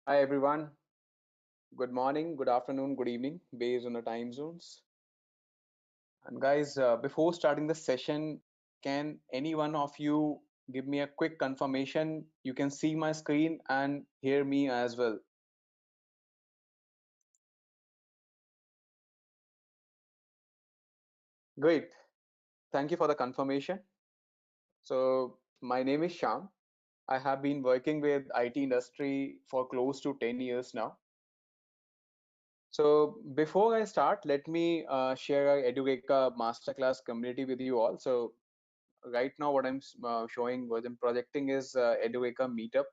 Hi everyone. Good morning, good afternoon, good evening, based on the time zones. And guys, before starting the session, can any one of you give me a quick confirmation? You can see my screen and hear me as well. Great. Thank you for the confirmation. So my name is Sham. I have been working with IT industry for close to 10 years now. So before I start, let me share our Edureka masterclass community with you all. So right now what I'm showing, what I'm projecting is Edureka meetup,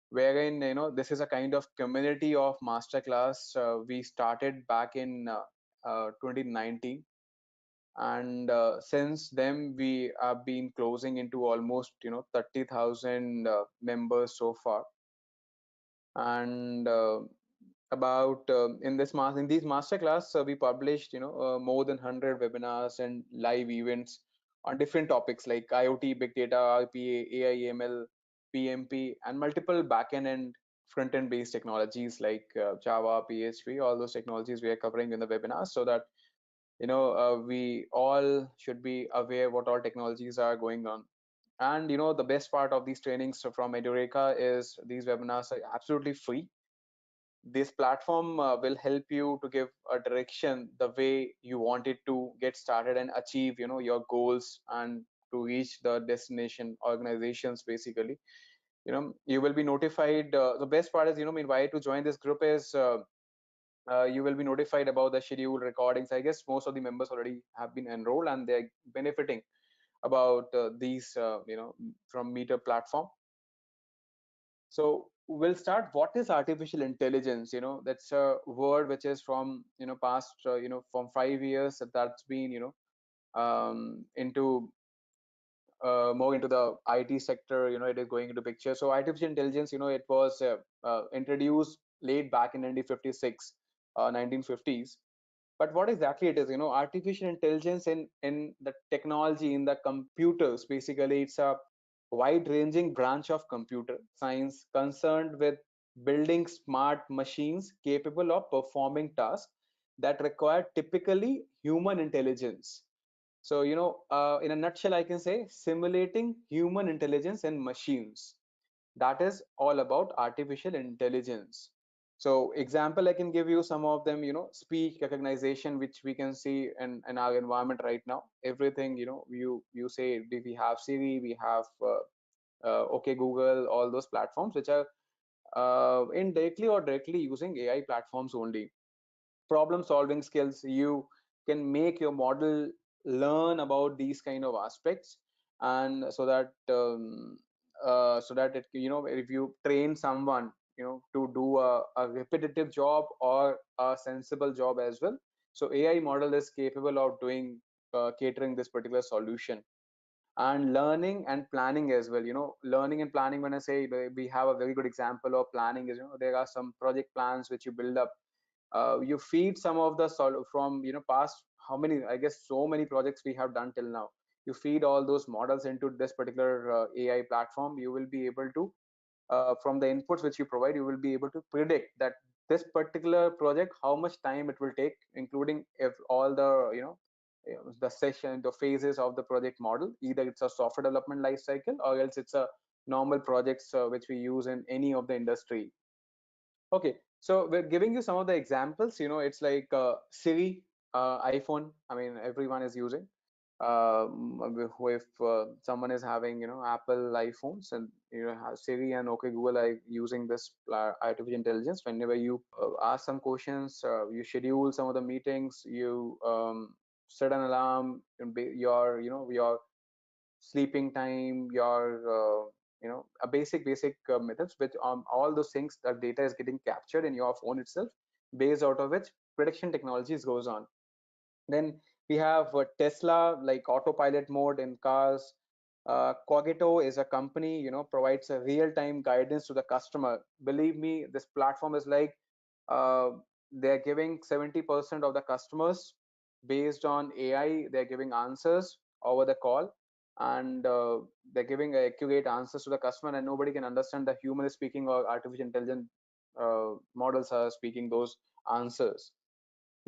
wherein this is a kind of community of masterclass we started back in 2019, and since then we have been closing into almost 30,000 members so far. And about in these masterclass we published more than 100 webinars and live events on different topics like IoT, big data, RPA, AI, ML, PMP, and multiple backend and front end based technologies like Java, PHP. All those technologies we are covering in the webinars, so that we all should be aware what all technologies are going on. And the best part of these trainings from Edureka is these webinars are absolutely free. This platform will help you to give a direction the way you want it to get started and achieve your goals and to reach the destination organizations. Basically, you will be notified. The best part is, why to join this group is you will be notified about the schedule recordings. I guess most of the members already have been enrolled and they're benefiting about these from Meter platform. So we'll start. What is artificial intelligence? That's a word which is from past from 5 years that's been into more into the IT sector. It is going into picture. So artificial intelligence, it was introduced late back in 1956, 1950s. But what exactly it is? Artificial intelligence in the technology, in the computers. Basically, it's a wide-ranging branch of computer science concerned with building smart machines capable of performing tasks that require typically human intelligence. So, in a nutshell, I can say simulating human intelligence in machines. That is all about artificial intelligence. So example, I can give you some of them. Speech recognition, which we can see in our environment right now. Everything, you say, we have Siri, we have okay Google, all those platforms which are indirectly or directly using AI platforms only. Problem solving skills, you can make your model learn about these kind of aspects, and so that it, if you train someone to do a repetitive job or a sensible job as well, so AI model is capable of doing catering this particular solution. And learning and planning as well. Learning and planning, when I say, we have a very good example of planning is, there are some project plans which you build up. You feed some of the from past, how many, I guess so many projects we have done till now. You feed all those models into this particular AI platform. You will be able to from the inputs which you provide, you will be able to predict that this particular project, how much time it will take, including if all the the session, the phases of the project model. Either it's a software development life cycle, or else it's a normal projects which we use in any of the industry. Okay, so we're giving you some of the examples. It's like Siri, iPhone. I mean, everyone is using. If someone is having Apple iPhones, and have Siri and OK Google are using this artificial intelligence. Whenever you ask some questions, you schedule some of the meetings, you set an alarm, your sleeping time, your a basic methods, which all those things, that data is getting captured in your phone itself, based out of which prediction technologies goes on. Then we have Tesla, like autopilot mode in cars. �:𝐸𝐞 is a company, provides a real-time guidance to the customer. Believe me, this platform is like uh, they're giving 70% of the customers based on AI. They're giving answers over the call, and they're giving accurate answers to the customer, and nobody can understand the human is speaking or artificial intelligence models are speaking those answers.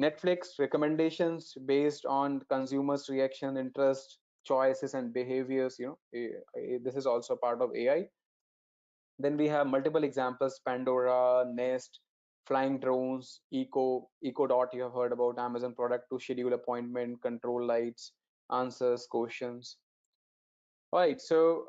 Netflix recommendations based on consumers' reaction, interest, choices, and behaviors. This is also part of AI. Then we have multiple examples: Pandora, Nest, flying drones, Eco Dot. You have heard about Amazon product to schedule appointment, control lights, answers questions. All right, so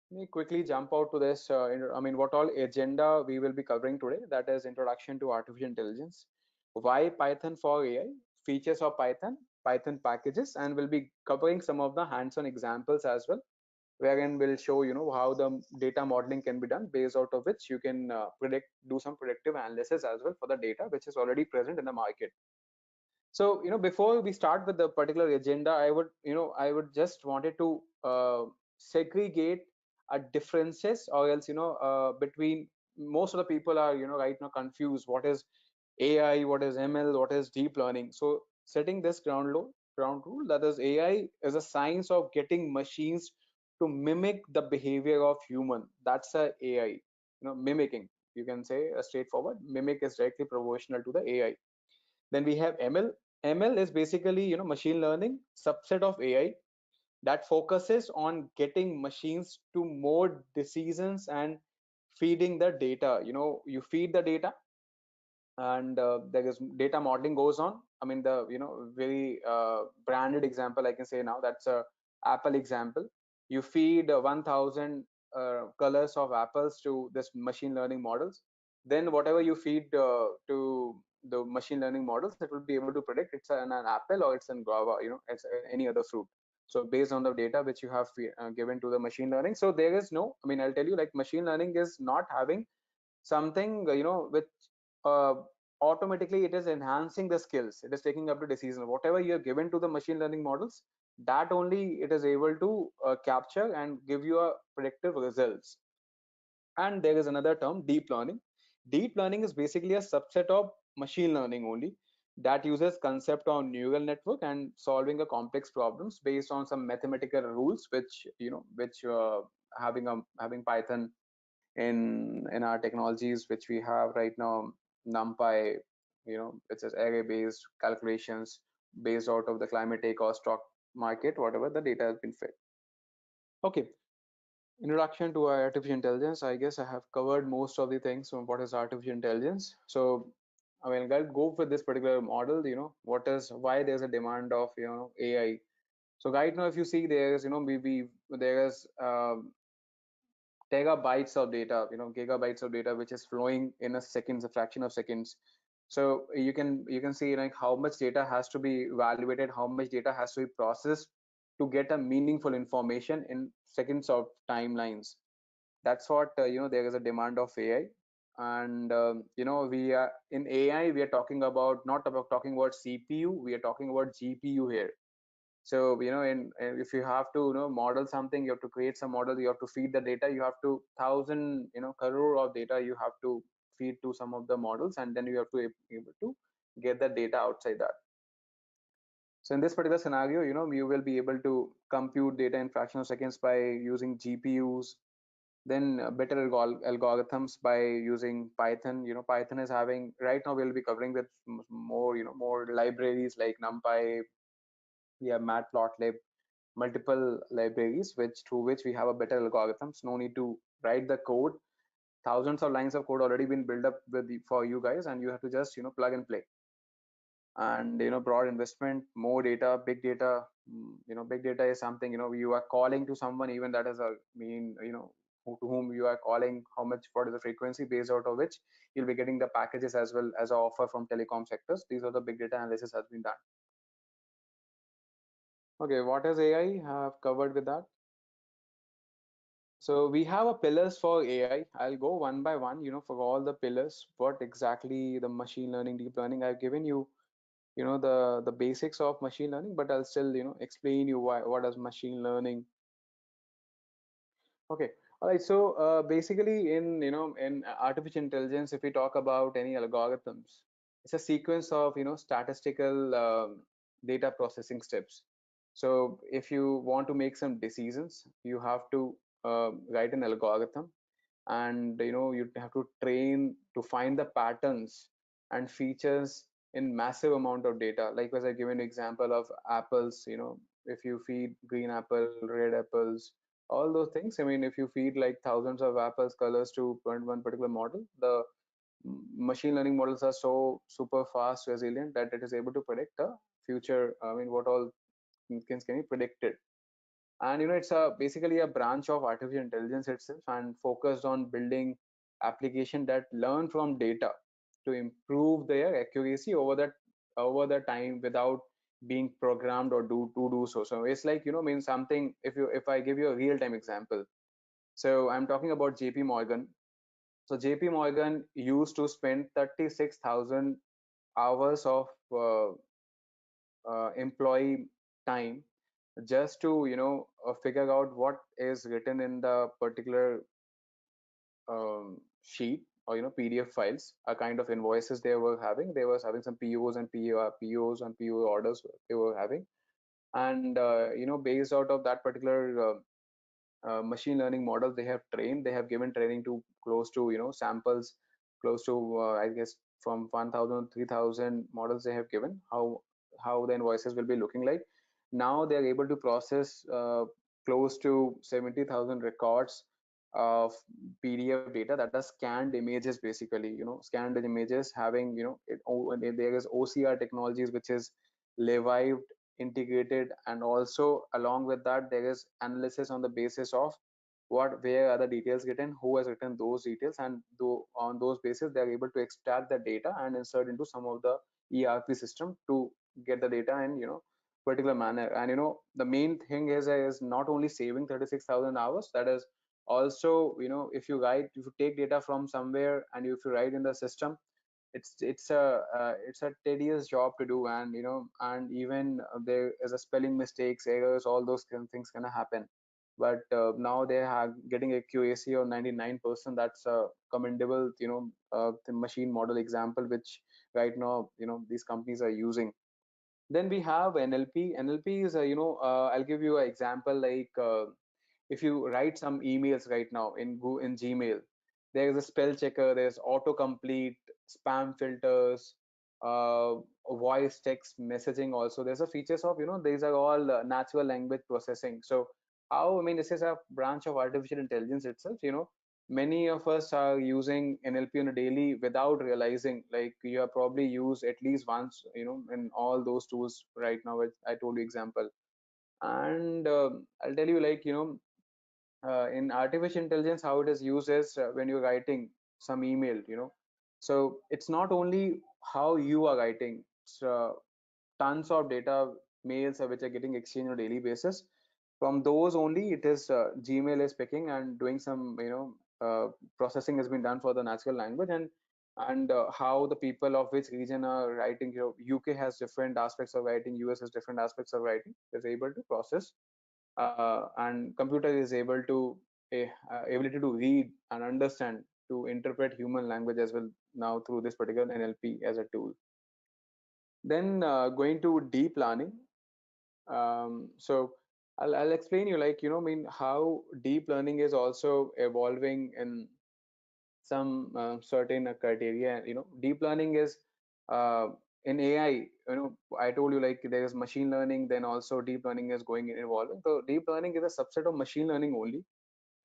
let me quickly jump out to this. I mean, what all agenda we will be covering today? That is introduction to artificial intelligence. Why Python for AI? Features of Python, Python packages, and we'll be covering some of the hands-on examples as well, wherein we'll show how the data modeling can be done, based out of which you can do some predictive analysis as well for the data which is already present in the market. So before we start with the particular agenda, I would just wanted to segregate differences, or else between, most of the people are right now confused what is AI, what is ML, what is deep learning. So setting this ground rule, that is, AI is a science of getting machines to mimic the behavior of human. That's a AI. Mimicking, you can say, a straightforward mimic is directly proportional to the AI. Then we have ML. ML is basically machine learning subset of AI that focuses on getting machines to more decisions and feeding the data. You feed the data, and there is data modeling goes on. I mean, the very branded example I can say now, that's a Apple example. You feed 1000 colors of apples to this machine learning models. Then whatever you feed to the machine learning models, it will be able to predict it's an apple or it's an guava, it's any other fruit. So based on the data which you have given to the machine learning. So there is no, I mean, I'll tell you, like, machine learning is not having something which uh, automatically it is enhancing the skills, it is taking up the decision. Whatever you have given to the machine learning models, that only it is able to capture and give you a predictive results. And there is another term, deep learning. Deep learning is basically a subset of machine learning only, that uses concept on neural network and solving a complex problems based on some mathematical rules, which having Python in our technologies which we have right now, NumPy, which is array based calculations based out of the climate take or stock market, whatever the data has been fed. Okay, introduction to artificial intelligence. I guess I have covered most of the things on what is artificial intelligence. So I mean, I'll go for this particular model. What is, why there's a demand of AI. So right now, if you see, there is there is terabytes of data, gigabytes of data, which is flowing in a seconds, a fraction of seconds. So you can see, like, how much data has to be evaluated, how much data has to be processed to get a meaningful information in seconds of timelines. That's what there is a demand of AI. And we are in AI, we are talking about, not about talking about CPU, we are talking about GPU here. So if you have to model something, you have to create some model, you have to feed the data, you have to thousand crore of data you have to feed to some of the models, and then you have to be able to get the data outside that. So in this particular scenario, you will be able to compute data in fraction of seconds by using GPUs. Then better algorithms by using Python. Python is having, right now we'll be covering with more more libraries like NumPy. We have Matplotlib, multiple libraries which through which we have a better algorithms. No need to write the code. Thousands of lines of code already been built up for you guys, and you have to just plug and play. And broad investment, more data, big data. Big data is something, you are calling to someone, even that is a mean, to whom you are calling, how much, what is the frequency, based out of which you'll be getting the packages as well as an offer from telecom sectors. These are the big data analysis has been done. Okay, what is AI? Have covered with that. So we have a pillars for AI. I'll go one by one, for all the pillars, what exactly the machine learning, deep learning. I've given you, the basics of machine learning, but I'll still, explain you what is machine learning. Okay. All right. So basically, in artificial intelligence, if we talk about any algorithms, it's a sequence of statistical data processing steps. So if you want to make some decisions, you have to write an algorithm. and you have to train to find the patterns and features in massive amount of data. Like as I given example of apples, if you feed green apple, red apples, all those things. I mean, if you feed like thousands of apples colors to one particular model, the machine learning models are so super fast, resilient, that it is able to predict the future. I mean, what all things can be predicted. And it's basically a branch of artificial intelligence itself, and focused on building application that learn from data to improve their accuracy over the time, without being programmed or do so. So it's like, mean something. If I give you a real time example, so I'm talking about JP Morgan. So JP Morgan used to spend 36,000 hours of employee time just to figure out what is written in the particular sheet, or PDF files, a kind of invoices they were having some POs and POs and PO orders they were having. And based out of that particular machine learning model they have given training to close to samples close to I guess from 1000 3000 models they have given, how the invoices will be looking like. Now they are able to process close to 70,000 records of PDF data, that are scanned images, basically scanned images having there is OCR technologies, which is revived, integrated, and also along with that there is analysis on the basis of where are the details written, who has written those details, and on those basis they are able to extract the data and insert into some of the ERP system to get the data in particular manner. And the main thing is not only saving 36,000 hours, that is also if you take data from somewhere and if you write in the system, it's a tedious job to do. And and even there is a spelling mistakes, errors, all those kind of things gonna happen. But now they are getting a QAC of 99%. That's a commendable the machine model example, which right now these companies are using. Then we have NLP. NLP is I'll give you an example. Like if you write some emails right now in Gmail, there is a spell checker, there's autocomplete, spam filters, uh, voice text messaging. Also there's a features of these are all natural language processing. So how, I mean, this is a branch of artificial intelligence itself. Many of us are using NLP on a daily without realizing. Like you have probably used at least once in all those tools right now, which I told you example. And I'll tell you, like in artificial intelligence, how it is used is when you're writing some email. So it's not only how you are writing. It's tons of data, mails which are getting exchanged on a daily basis. From those only, it is Gmail is picking and doing some processing has been done for the natural language. And how the people of which region are writing. UK has different aspects of writing, US has different aspects of writing, is able to process, and computer is ability to read and understand, to interpret human language as well, now through this particular NLP as a tool. Then going to deep learning. So I'll explain you, like I mean, how deep learning is also evolving in some certain criteria. Deep learning is uh, in AI. I told you, like there is machine learning, then also deep learning is going and evolving. So deep learning is a subset of machine learning only,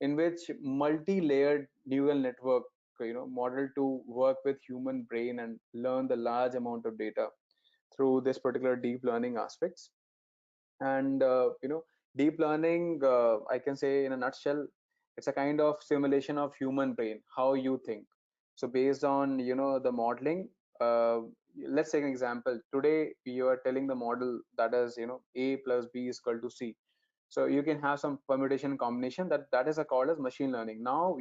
in which multi-layered neural network model to work with human brain and learn the large amount of data through this particular deep learning aspects. And deep learning, I can say in a nutshell, it's a kind of simulation of human brain, how you think. So based on the modeling, uh, let's take an example. Today you are telling the model that is A plus B is equal to C. So you can have some permutation combination, that is called as machine learning. Now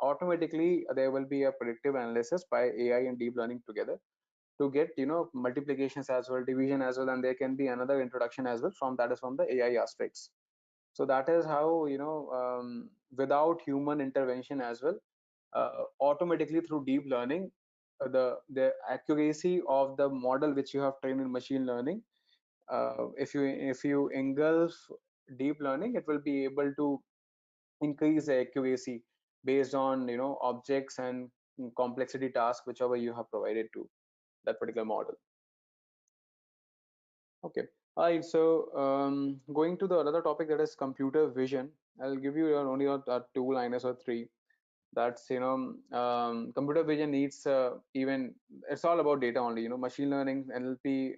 automatically there will be a predictive analysis by AI and deep learning together to get multiplications as well, division as well, and there can be another introduction as well, from that is from the AI aspects. So that is how without human intervention as well, automatically through deep learning, the accuracy of the model which you have trained in machine learning, if you engulf deep learning, it will be able to increase the accuracy. based on objects and complexity task whichever you have provided to that particular model. Okay. All right. So going to the another topic, that is computer vision. I'll give you only two liners or three. That's computer vision needs even it's all about data only. Machine learning, NLP,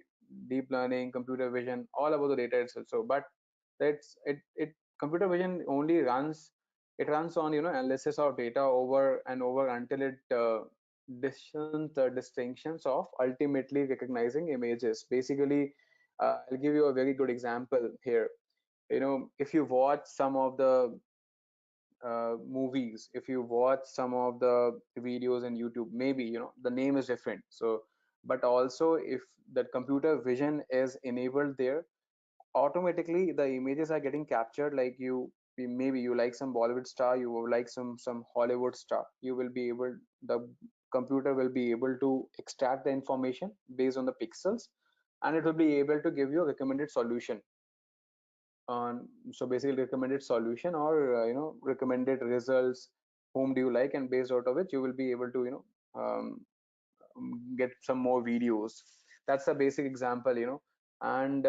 deep learning, computer vision, all about the data itself. So, but it computer vision only runs it runs on analysis of data over and over until it discerns the distinctions of ultimately recognizing images. Basically, I'll give you a very good example here. If you watch some of the movies, if you watch some of the videos in YouTube, maybe the name is different. So, but also if that computer vision is enabled there, automatically the images are getting captured. Like maybe you like some Bollywood star, you will like some Hollywood star, you will be able the computer will be able to extract the information based on the pixels, and it will be able to give you a recommended solution on, so basically recommended solution or recommended results, whom do you like, and based out of it you will be able to get some more videos. That's a basic example. And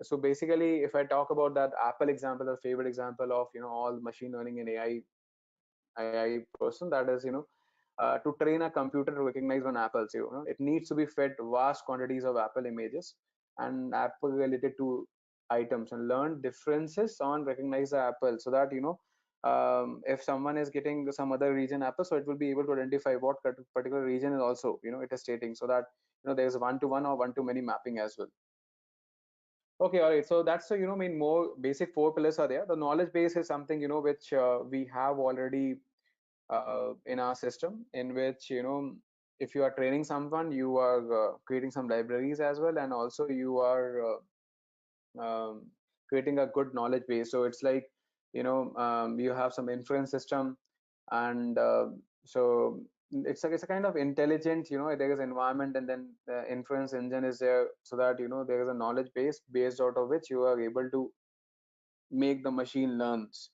so basically if I talk about that Apple example, the favorite example of all machine learning and AI person, that is to train a computer to recognize one apple, so it needs to be fed vast quantities of Apple images and Apple related to items and learn differences on recognize the apple, so that if someone is getting some other region apple, so it will be able to identify what particular region is also it is stating, so that there's one to one or one to many mapping as well. Okay, all right. So that's the main more basic four pillars are there. The knowledge base is something which we have already in our system, in which if you are training someone, you are creating some libraries as well, and also you are creating a good knowledge base. So it's like you have some inference system, and so it's a kind of intelligent, there is environment, and then the inference engine is there, so that there is a knowledge base based out of which you are able to make the machine learns.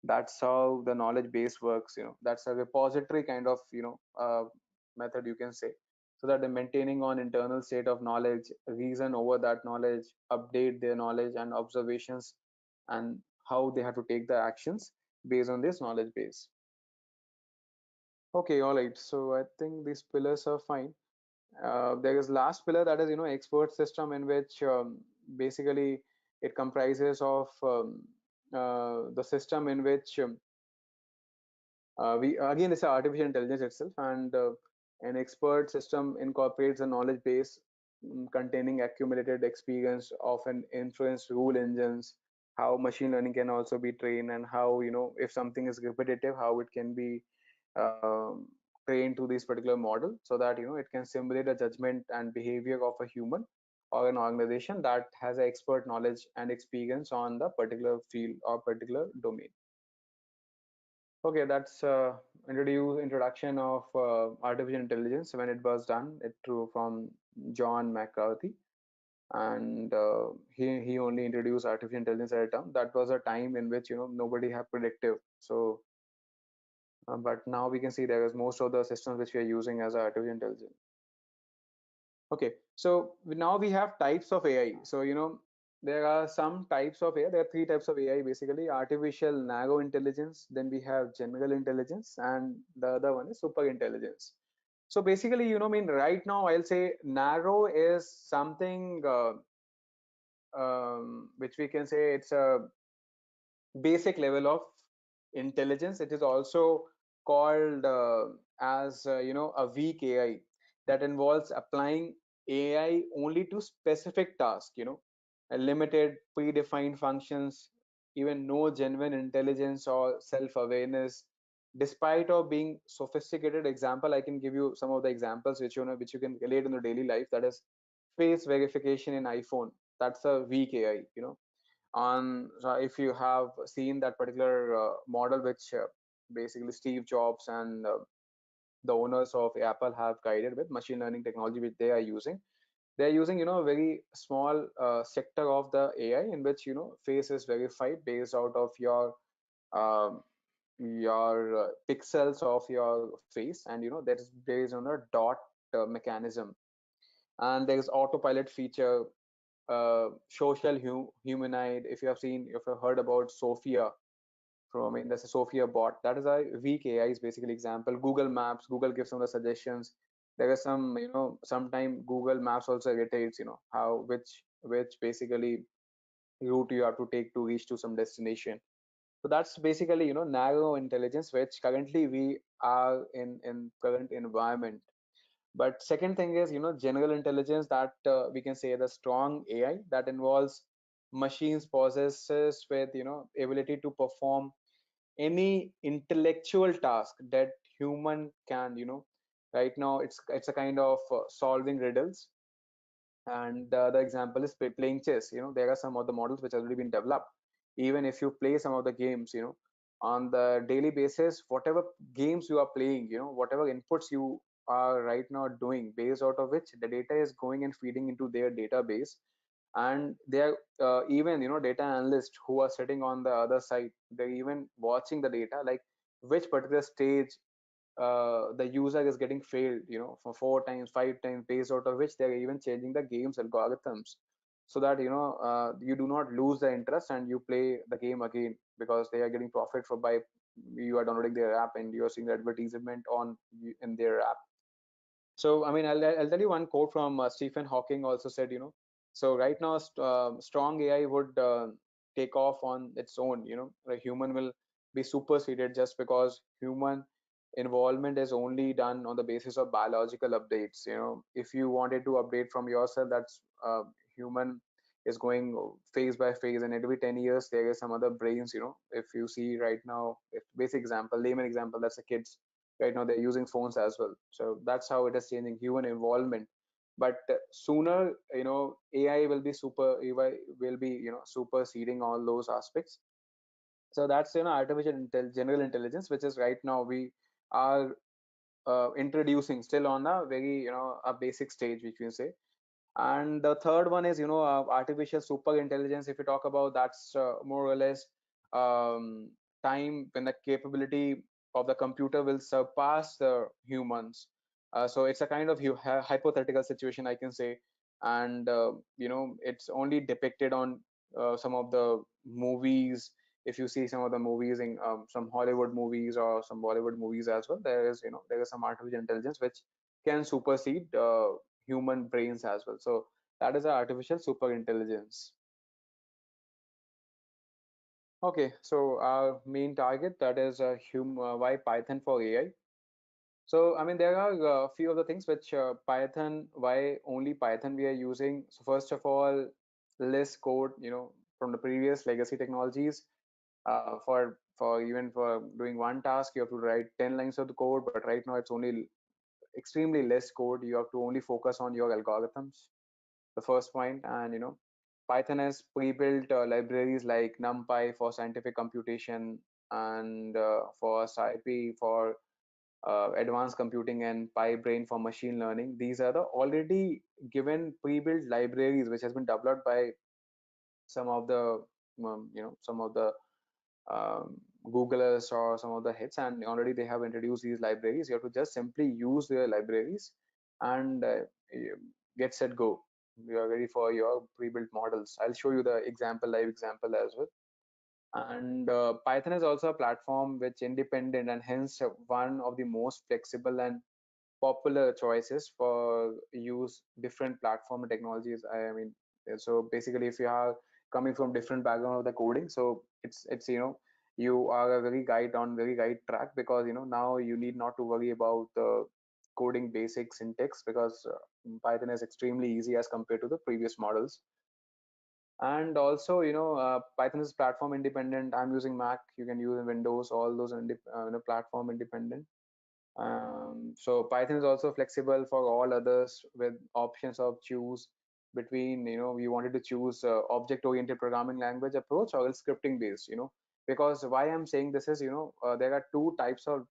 That's how the knowledge base works. That's a repository kind of method, you can say, so that they're maintaining on internal state of knowledge, reason over that knowledge, update their knowledge and observations, and how they have to take the actions based on this knowledge base. Okay, all right. So I think these pillars are fine. There is last pillar, that is expert system, in which basically it comprises of the system in which we again it's artificial intelligence itself, and an expert system incorporates a knowledge base containing accumulated experience of an inference rule engines, how machine learning can also be trained, and how if something is repetitive, how it can be um, trained to this particular model, so that it can simulate a judgment and behavior of a human or an organization that has expert knowledge and experience on the particular field or particular domain. Okay, that's introduction of artificial intelligence when it was done it through from John McCarthy, and he only introduced artificial intelligence at a term. That was a time in which nobody had predictive. So, but now we can see there is most of the systems which we are using as artificial intelligence. Okay, so now we have types of AI. So there are some types of AI. There are three types of AI basically: artificial narrow intelligence, then we have general intelligence, and the other one is super intelligence. So basically, I mean, right now I'll say narrow is something which we can say it's a basic level of intelligence. It is also called as a weak AI, that involves applying AI only to specific tasks, a limited predefined functions, even no genuine intelligence or self-awareness, despite of being sophisticated. Example, I can give you some of the examples which which you can relate in the daily life. That is face verification in iPhone. That's a weak AI. On so if you have seen that particular model which basically Steve Jobs and the owners of Apple have guided with machine learning technology which they're using a very small sector of the AI in which face is verified based out of your um, your pixels of your face, and that is based on a dot mechanism. And there is autopilot feature, social humanoid. If you have seen, if you have heard about Sophia, from, I mean, that's a Sophia bot. That is a weak AI is basically example. Google Maps, Google gives some of the suggestions. There is some, sometime Google Maps also irritates, how which basically route you have to take to reach to some destination. So that's basically, narrow intelligence, which currently we are in current environment. But second thing is, general intelligence, that we can say the strong AI that involves machines possesses with, ability to perform any intellectual task that human can. Right now it's a kind of solving riddles. And the other example is playing chess. There are some of the models which have already been developed. Even if you play some of the games, on the daily basis, whatever games you are playing, whatever inputs you are right now doing, based out of which the data is going and feeding into their database. And they are even, data analysts who are sitting on the other side, they're even watching the data, like which particular stage the user is getting failed, for 4 times, 5 times, based out of which they're even changing the game's algorithms, so that you do not lose the interest and you play the game again, because they are getting profit for by you are downloading their app and you are seeing the advertisement on in their app. So, I mean, I'll tell you one quote from Stephen Hawking also said, so right now, strong AI would take off on its own, the human will be superseded just because human involvement is only done on the basis of biological updates. If you wanted to update from yourself, that's human is going phase by phase, and every 10 years there is some other brains. If you see right now, if basic example, layman example, that's the kids right now, they're using phones as well. So that's how it is changing human involvement. But sooner, AI will be superseding all those aspects. So that's, general intelligence, which is right now we are introducing still on a very, a basic stage, which we say. And the third one is, artificial super intelligence. If you talk about, that's more or less time when the capability of the computer will surpass the humans. So it's a kind of hypothetical situation, I can say. And it's only depicted on some of the movies. If you see some of the movies in some Hollywood movies or some Bollywood movies as well, there is some artificial intelligence which can supersede human brains as well. So that is our artificial super intelligence. Okay, so our main target, that is why Python for AI. So I mean, there are a few of the things which Python, why only Python we are using. So first of all, less code, from the previous legacy technologies. For even for doing one task, you have to write 10 lines of the code, but right now it's only extremely less code. You have to only focus on your algorithms, the first point. And Python has pre-built libraries like NumPy for scientific computation, and for SciPy for advanced computing, and PyBrain for machine learning. These are the already given pre-built libraries which has been developed by some of the some of the um, Googlers or some of the hits, and already they have introduced these libraries. You have to just simply use their libraries and get set go. You are ready for your pre-built models. I'll show you the example, live example as well. And Python is also a platform which independent, and hence one of the most flexible and popular choices for use different platform technologies. I mean, so basically, if you are coming from different background of the coding, so it's you are a very right track, because now you need not to worry about the coding basic syntax, because Python is extremely easy as compared to the previous models. And also, Python is platform independent. I'm using Mac, you can use Windows, all those platform independent. So Python is also flexible for all others, with options of choose between, you wanted to choose object-oriented programming language approach or else scripting based. Because why I'm saying this is, there are two types of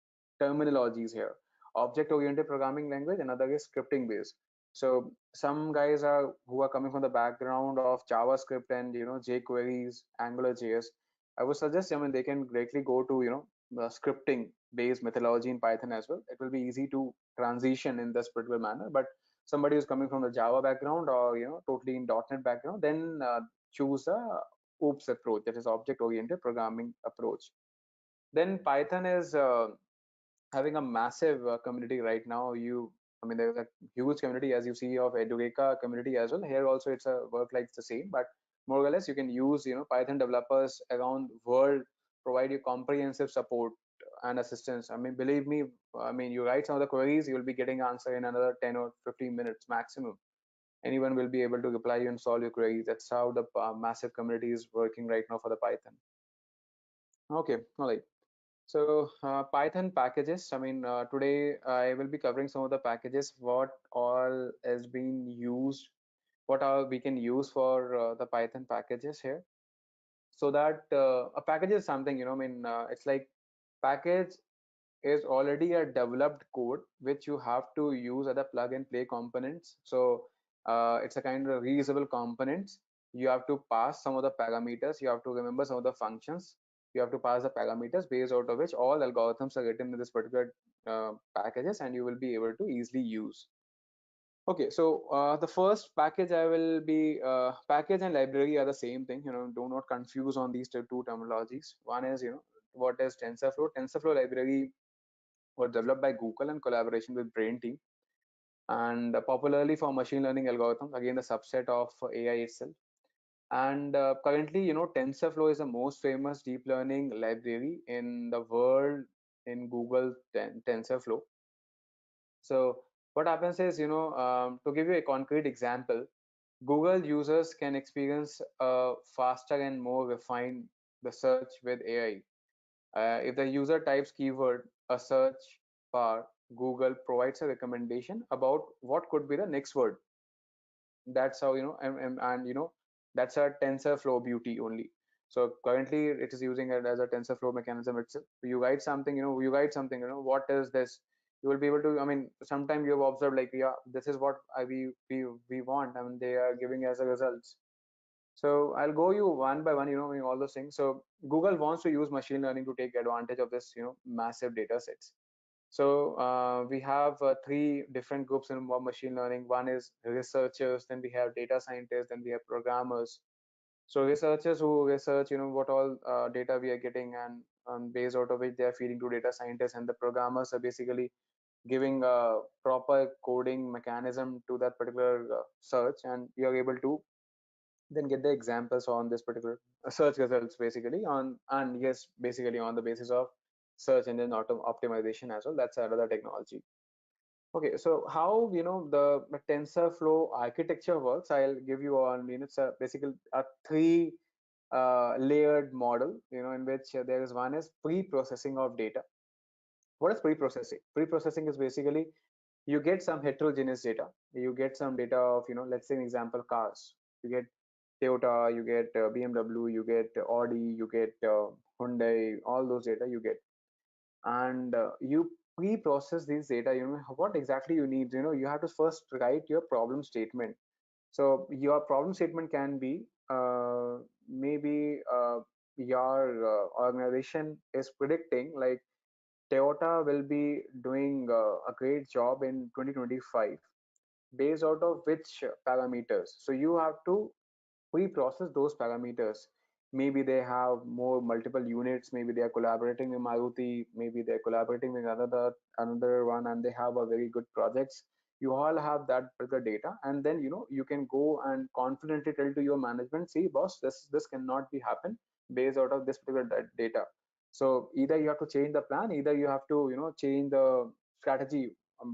terminologies here: object-oriented programming language, another is scripting based. So some guys are who are coming from the background of JavaScript and jQuery's, AngularJS. I would suggest, I mean, they can directly go to scripting based methodology in Python as well. It will be easy to transition in this particular manner. But somebody who's coming from the Java background or totally in .NET background, then choose a OOPS approach, that is object oriented programming approach. Then Python is having a massive community right now. I mean, there's a huge community, as you see, of Edureka community as well. Here also, it's a work like the same, but more or less, you can use Python developers around world provide you comprehensive support and assistance. I mean, believe me, I mean, you write some of the queries, you'll be getting answer in another 10 or 15 minutes maximum. Anyone will be able to reply you and solve your queries. That's how the massive community is working right now for the Python. Okay, all right. So Python packages, I mean, today I will be covering some of the packages, what all is being used, what all we can use for the Python packages here. So that a package is something, I mean, it's like package is already a developed code which you have to use as a plug and play components. So it's a kind of reusable components. You have to pass some of the parameters, you have to remember some of the functions, you have to pass the parameters based out of which all algorithms are written in this particular packages, and you will be able to easily use. Okay, so the first package I will be package and library are the same thing. Do not confuse on these two terminologies. One is what is TensorFlow. TensorFlow library was developed by Google in collaboration with Brain Team, and popularly for machine learning algorithms, again the subset of AI itself. And currently, TensorFlow is the most famous deep learning library in the world in Google TensorFlow. So what happens is, to give you a concrete example, Google users can experience a faster and more refined the search with AI. If the user types keyword a search bar, Google provides a recommendation about what could be the next word. That's how and that's a TensorFlow beauty only. So currently it is using it as a TensorFlow mechanism itself. You write something, what is this? You will be able to, I mean, sometimes you have observed like, yeah, this is what we want. I mean, they are giving as a results. So I'll go you one by one, all those things. So Google wants to use machine learning to take advantage of this, massive data sets. So we have three different groups in machine learning. One is researchers, then we have data scientists, then we have programmers. So researchers who research, what all data we are getting, and based out of which they are feeding to data scientists, and the programmers are basically giving a proper coding mechanism to that particular search, and you are able to then get the examples on this particular search results basically on, and yes, basically on the basis of search engine optimization as well. That's another technology. Okay, so how the TensorFlow architecture works, I'll give you on, it's a basically a three layered model, in which there is one is pre-processing of data. What is pre-processing? Pre-processing is basically you get some heterogeneous data. You get some data of, let's say an example, cars. You get Toyota, you get BMW, you get Audi, you get Hyundai, all those data you get. And you pre-process these data, what exactly you need. You have to first write your problem statement. So your problem statement can be maybe your organization is predicting like Toyota will be doing a great job in 2025 based out of which parameters. So you have to pre-process those parameters. Maybe they have more multiple units, maybe they are collaborating with Maruti, maybe they're collaborating with another one, and they have a very good projects. You all have that particular data, and then you can go and confidently tell to your management, see boss, this cannot be happen based out of this particular data. So either you have to change the plan, either you have to change the strategy,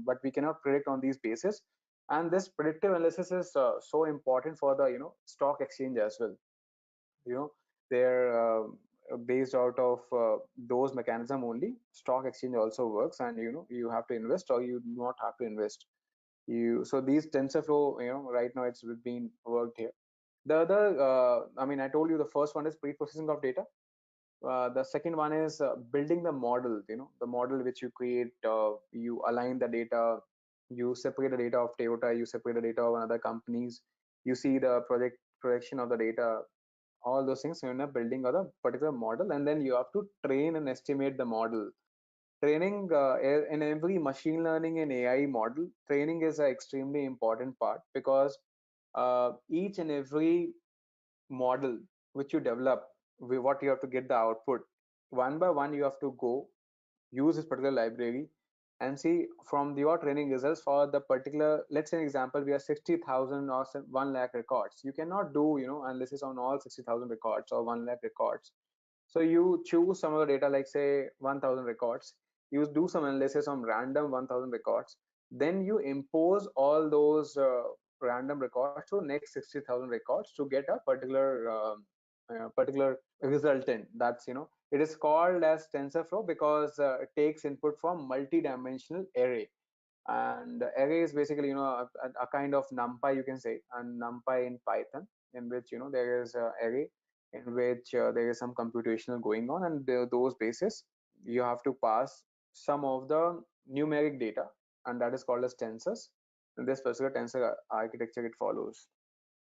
but we cannot predict on these basis. And this predictive analysis is so important for the stock exchange as well. They're based out of those mechanism only. Stock exchange also works, and you have to invest or you do not have to invest. So these TensorFlow, right now it's being worked here. The other I mean, I told you the first one is pre-processing of data. The second one is building the model. The model which you create, you align the data, you separate the data of Toyota, you separate the data of other companies, you see the projection of the data, all those things in a building or a particular model, and then you have to train and estimate the model. Training in every machine learning and AI model, training is an extremely important part, because each and every model which you develop, what you have to get the output, one by one you have to go use this particular library and see from your training results for the particular, let's say an example, we have 60,000 or 1 lakh records. You cannot do analysis on all 60,000 records or 1 lakh records. So you choose some of the data, like say 1,000 records. You do some analysis on random 1,000 records. Then you impose all those random records to next 60,000 records to get a particular resultant. That's it is called as TensorFlow because it takes input from multi-dimensional array. And array is basically a kind of numpy, you can say, and numpy in Python, in which there is a array in which there is some computational going on, and those basis you have to pass some of the numeric data, and that is called as tensors. In this particular tensor architecture it follows.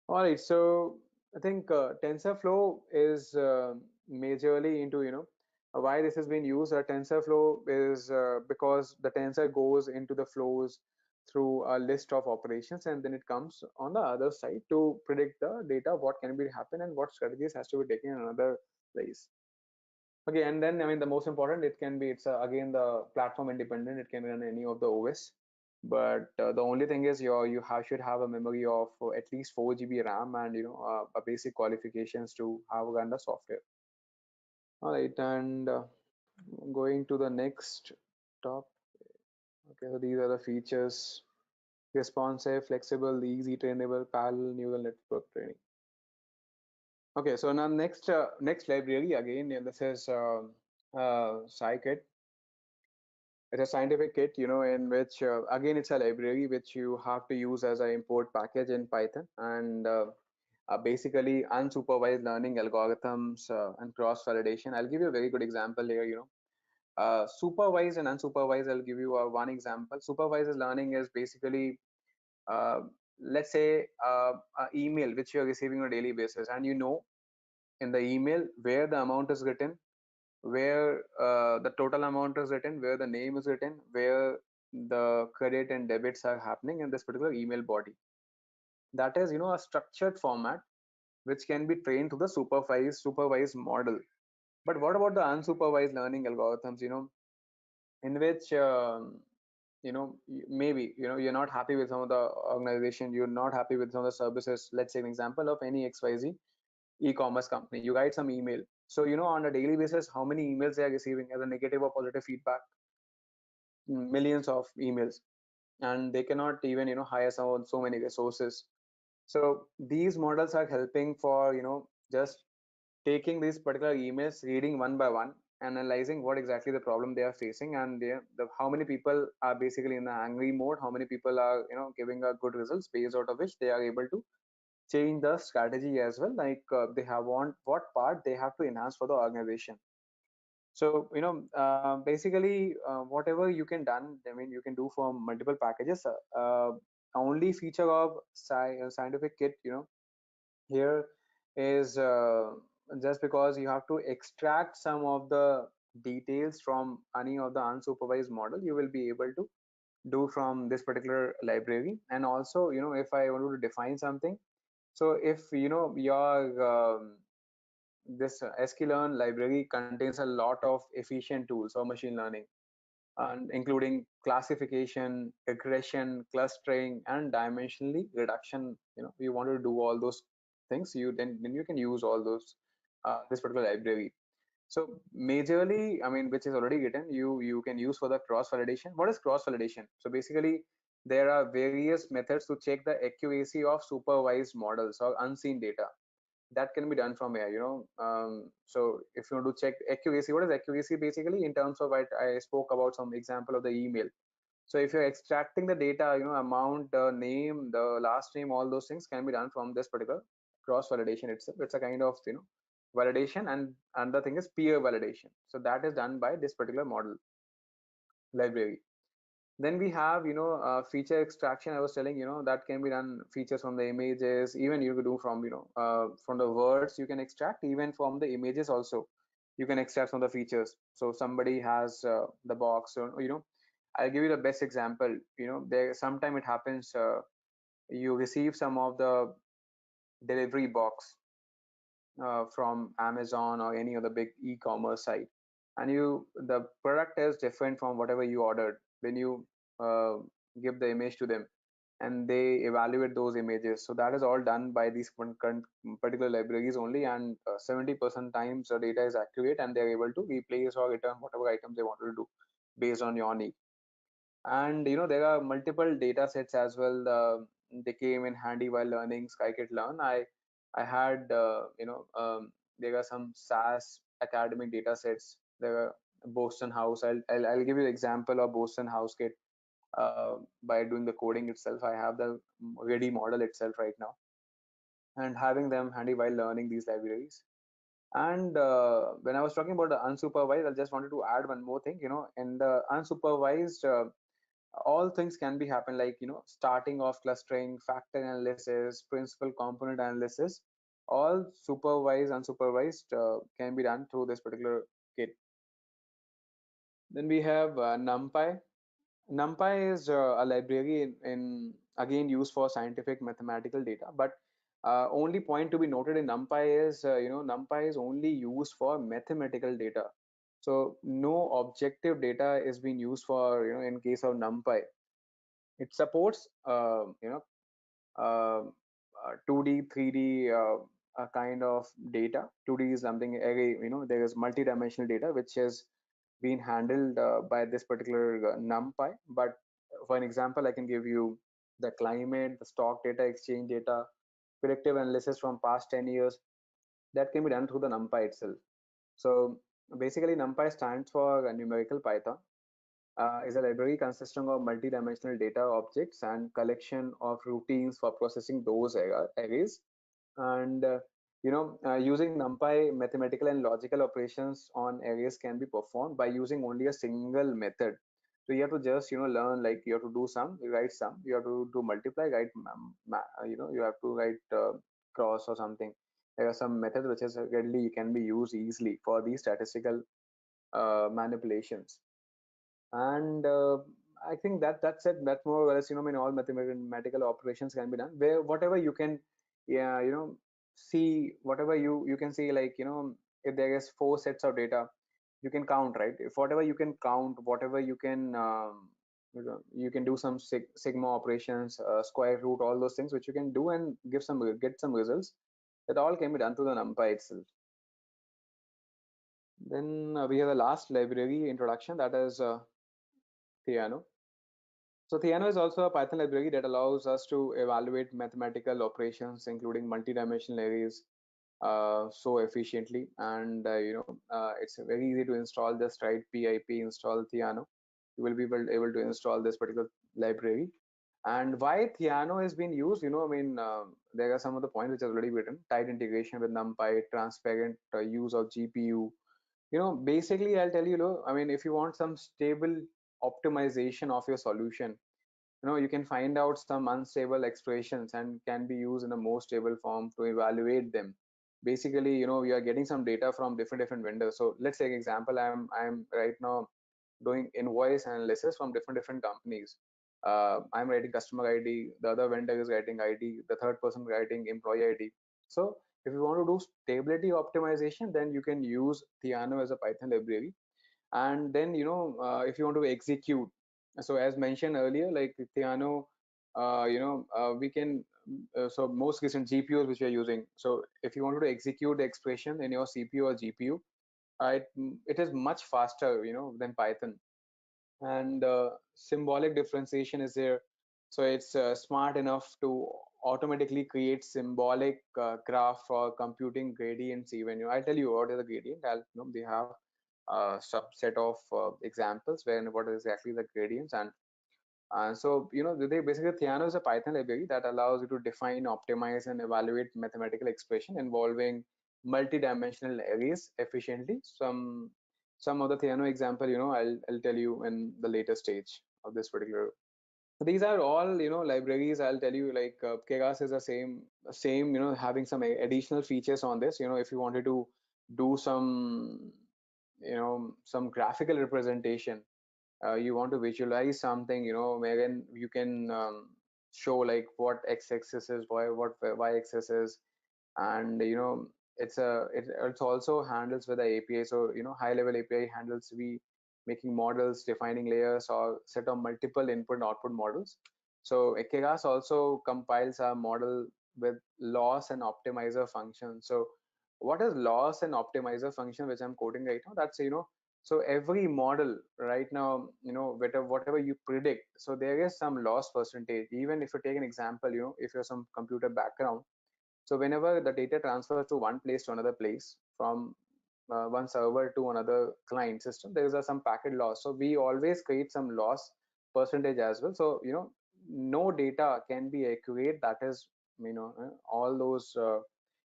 All right, so I think TensorFlow is majorly into why this has been used. TensorFlow is because the tensor goes into the flows through a list of operations, and then it comes on the other side to predict the data, what can be happen and what strategies has to be taken in another place. Okay, and then I mean the most important, it's again the platform independent. It can run any of the OS, but the only thing is should have a memory of at least 4 GB RAM, and a basic qualifications to have run the software. All right, and going to the next top. Okay, so these are the features: responsive, flexible, easy trainable, parallel neural network training. Okay, so now next library again, and this is 𝐶𝐞-𝐁𝐚. It's a scientific kit, in which again it's a library which you have to use as an import package in Python, and basically unsupervised learning algorithms and cross validation. I'll give you a very good example here. Supervised and unsupervised. I'll give you one example. Supervised learning is basically, uh, let's say, an email which you're receiving on a daily basis, and in the email where the amount is written, where the total amount is written, where the name is written, where the credit and debits are happening in this particular email body. That is, a structured format which can be trained to the supervised model. But what about the unsupervised learning algorithms? In which maybe you're not happy with some of the organization, you're not happy with some of the services. Let's say an example of any XYZ e-commerce company. You write some email. So on a daily basis, how many emails they are receiving as a negative or positive feedback? Millions of emails, and they cannot even hire so many resources. So these models are helping for just taking these particular emails, reading one by one, analyzing what exactly the problem they are facing, and how many people are basically in the angry mode, how many people are giving a good results, based out of which they are able to change the strategy as well, like they have want what part they have to enhance for the organization. So basically whatever you can done, I mean you can do for multiple packages. Only feature of scientific kit here is just because you have to extract some of the details from any of the unsupervised model, you will be able to do from this particular library. And also if I want to define something, so if your this sklearn library contains a lot of efficient tools for machine learning, and including classification, regression, clustering, and dimensionally reduction. You want to do all those things, then you can use all those this particular library. So majorly, I mean, which is already written, you can use for the cross validation. What is cross validation? So basically, there are various methods to check the accuracy of supervised models or unseen data. That can be done from here. So if you want to check accuracy, what is accuracy? Basically, in terms of I spoke about some example of the email. So if you're extracting the data, amount, the name, the last name, all those things can be done from this particular cross validation itself. It's a kind of validation, and another thing is peer validation. So that is done by this particular model library. Then we have, feature extraction. I was telling, that can be done, features from the images, even you could do from, from the words you can extract, even from the images also. You can extract from the features. So somebody has the box, or, I'll give you the best example. There sometime it happens, you receive some of the delivery box from Amazon or any other big e-commerce site, and the product is different from whatever you ordered. Then you uh, give the image to them, and they evaluate those images. So that is all done by these particular libraries only, and 70% times the data is accurate, and they're able to replace or return whatever items they wanted to do based on your need. And there are multiple data sets as well. They came in handy while learning scikit-learn. I had there are some SaaS academic data sets. There are Boston House. I'll give you the example of Boston House kit. By doing the coding itself, I have the ready model itself right now, and having them handy while learning these libraries. And when I was talking about the unsupervised, I just wanted to add one more thing. In the unsupervised, all things can be happen, like starting off clustering, factor analysis, principal component analysis. All supervised, unsupervised, can be done through this particular kit. Then we have NumPy. NumPy is a library in again used for scientific mathematical data, but only point to be noted in NumPy is NumPy is only used for mathematical data. So no objective data is being used for, in case of NumPy. It supports 2D, 3D kind of data. 2D is something array, there is multi-dimensional data which is being handled by this particular NumPy. But for an example, I can give you the climate, the stock data, exchange data, predictive analysis from past 10 years. That can be done through the NumPy itself. So basically, NumPy stands for numerical Python. Is a library consisting of multi-dimensional data objects and collection of routines for processing those arrays. And using NumPy, mathematical and logical operations on arrays can be performed by using only a single method. So you have to just learn, like you have to do sum, you write sum, you have to do multiply, write you have to write cross or something. There are some methods which is readily can be used easily for these statistical manipulations. And I think that's it. That's more or less, I mean, all mathematical operations can be done where whatever you can, yeah, see whatever you can see, like if there is four sets of data, you can count, right? If whatever you can count, whatever you can you can do some sigma operations, square root, all those things which you can do and get some results. That all can be done through the NumPy itself. Then we have the last library introduction, that is Theano. So Theano is also a Python library that allows us to evaluate mathematical operations, including multi-dimensional arrays, so efficiently. And it's very easy to install. Just write pip install Theano. You will be able to install this particular library. And why Theano has been used, I mean, there are some of the points which are already written: tight integration with NumPy, transparent use of GPU. Basically, I'll tell you, I mean, if you want some stable optimization of your solution, you can find out some unstable expressions and can be used in a more stable form to evaluate them. Basically, we are getting some data from different vendors. So let's take example, I'm right now doing invoice analysis from different companies. I'm writing customer ID, the other vendor is writing ID, the third person writing employee ID. So if you want to do stability optimization, then you can use Theano as a Python library. And then if you want to execute, so as mentioned earlier, like Theano, we can so most recent GPUs which we are using. So if you want to execute the expression in your CPU or GPU, it is much faster than Python. And symbolic differentiation is there. So it's smart enough to automatically create symbolic graph for computing gradients. Even I'll tell you what is a gradient. They have a subset of examples where what is exactly the gradients. And so they basically, Theano is a Python library that allows you to define, optimize, and evaluate mathematical expression involving multi-dimensional arrays efficiently. Some of the Theano example, I'll tell you in the later stage of this particular. So these are all, libraries. I'll tell you, like 𝐤𝐽𝑚 is the same, having some additional features on this. If you wanted to do some, some graphical representation, you want to visualize something, wherein you can show like what x-axis is, what y-axis is, and it also handles with the API. So high level API handles we making models, defining layers, or set of multiple input and output models. So 𝐤𝐽𝑚 also compiles a model with loss and optimizer function. So what is loss and optimizer function, which I'm quoting right now? That's so every model right now, whatever you predict, so there is some loss percentage. Even if you take an example, if you're some computer background, so whenever the data transfers to one place to another place, from one server to another client system, there is some packet loss. So we always create some loss percentage as well. So no data can be accurate. That is, all those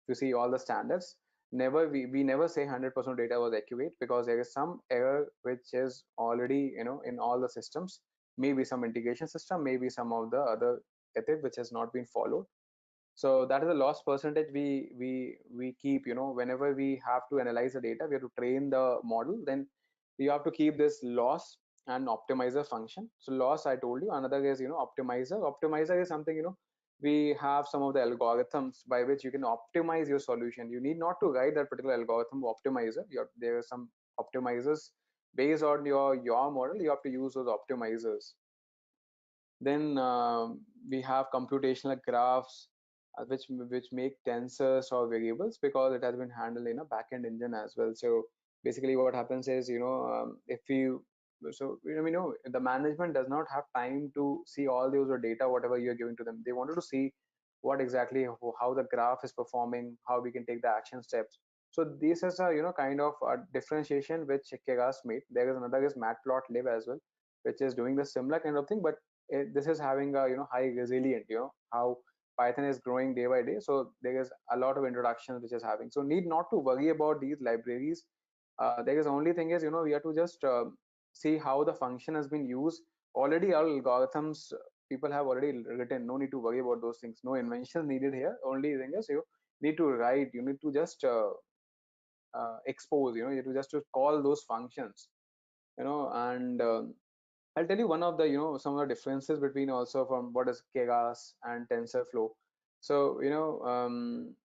you see all the standards. Never we never say 100% data was accurate, because there is some error which is already in all the systems. Maybe some integration system, maybe some of the other ethic which has not been followed. So that is the loss percentage we keep. Whenever we have to analyze the data, we have to train the model, then we have to keep this loss and optimizer function. So loss, I told you. Another is optimizer is something, we have some of the algorithms by which you can optimize your solution. You need not to write that particular algorithm optimizer. There are some optimizers based on your model. You have to use those optimizers. Then we have computational graphs, which make tensors or variables, because it has been handled in a backend engine as well. So basically, what happens is, if you so the management does not have time to see all those data whatever you're giving to them. They wanted to see what exactly how the graph is performing, how we can take the action steps. So this is a kind of a differentiation which 𝐤𝐽𝑚 made. There is another is matplotlib as well, which is doing the similar kind of thing, but this is having a high resilient, how Python is growing day by day. So there is a lot of introductions which is having. So need not to worry about these libraries. There is only thing is, we have to just see how the function has been used. Already our algorithms people have already written. No need to worry about those things. No invention needed here. Only thing is you need to write. You need to just expose. You have to just to call those functions. And I'll tell you one of the some of the differences between also from what is 𝐤𝐽𝑚 and TensorFlow. So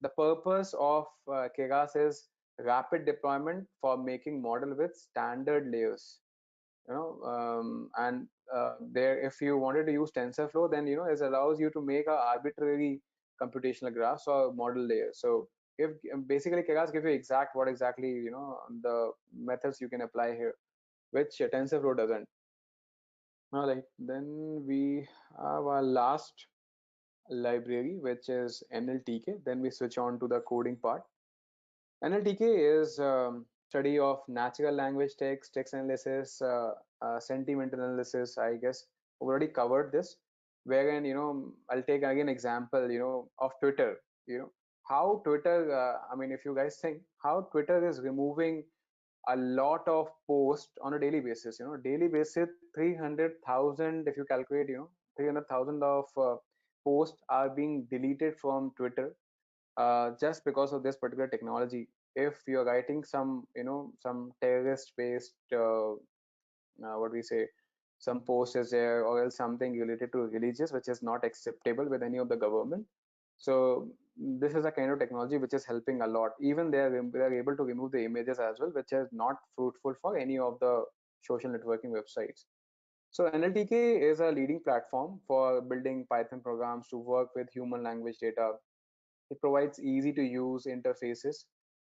the purpose of 𝐤𝐽𝑚 is rapid deployment for making model with standard layers. And there, if you wanted to use TensorFlow, then it allows you to make a arbitrary computational graphs or model layers. So if basically 𝐤𝐽𝑚 give you exact what exactly the methods you can apply here, which TensorFlow doesn't. All right, then we have our last library, which is NLTK. Then we switch on to the coding part. NLTK is study of natural language text analysis, sentiment analysis. I guess we already covered this. Wherein I'll take again example of Twitter. How Twitter. I mean, if you guys think how Twitter is removing a lot of posts on a daily basis. Daily basis 300,000, if you calculate, 300,000 of posts are being deleted from Twitter, just because of this particular technology. If you're writing some some terrorist based what we say, some post is there, or else something related to religious which is not acceptable with any of the government. So this is a kind of technology which is helping a lot. Even they are able to remove the images as well, which is not fruitful for any of the social networking websites. So NLTK is a leading platform for building Python programs to work with human language data. It provides easy to use interfaces,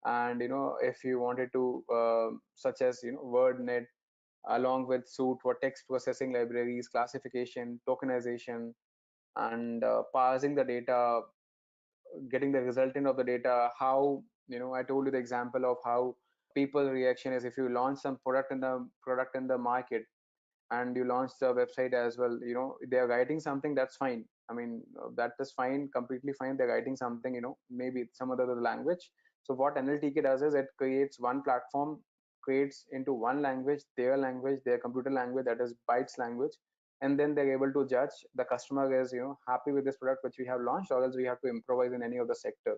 and if you wanted to such as WordNet, along with suite for text processing libraries, classification, tokenization, and parsing the data, getting the resultant of the data. How I told you the example of how people reaction is if you launch some product in the market, and you launch the website as well. They're writing something, that's fine. I mean, that is fine, completely fine. They're writing something, maybe some other language. So what NLTK does is it creates one platform, creates into one language, their computer language, that is bytes language. and then they're able to judge the customer is happy with this product which we have launched, or else we have to improvise in any of the sector.